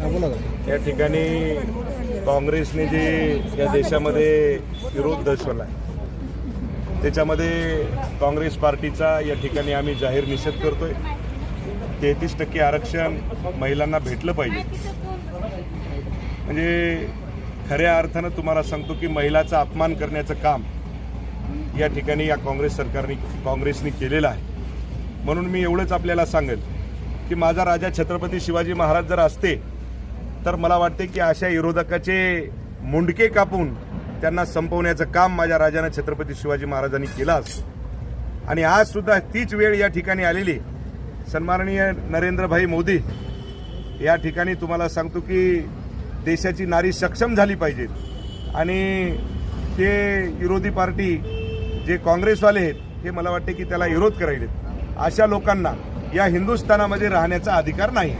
या ठिकाणी काँग्रेसने जे या देशामध्ये विरोध दर्शवला त्याच्यामध्ये काँग्रेस पार्टीचा या ठिकाणी आम्ही जाहीर निषेध करतोय। 33% आरक्षण महिलांना भेटलं पाहिजे। म्हणजे खऱ्या अर्थानं तुम्हाला सांगतो की महिलाचा अपमान करण्याचं काम या ठिकाणी या काँग्रेसने केलेलं आहे। म्हणून मी एवढंच आपल्याला सांगेल की माझा राजा छत्रपती शिवाजी महाराज जर असते तर मला वाटते की अशा विरोधकाचे मुंडके कापून त्यांना संपवण्याचं काम माझ्या राजाने छत्रपती शिवाजी महाराजांनी केलं असतं। आणि आज सुद्धा तीच वेळ या ठिकाणी आलेली। सन्माननीय नरेंद्रभाई मोदी या ठिकाणी तुम्हाला सांगतो की देशाची नारी सक्षम झाली पाहिजे आणि ते विरोधी पार्टी जे काँग्रेसवाले आहेत हे मला वाटते की त्याला विरोध करायलेत। अशा लोकांना या हिंदुस्थानामध्ये राहण्याचा अधिकार नाही।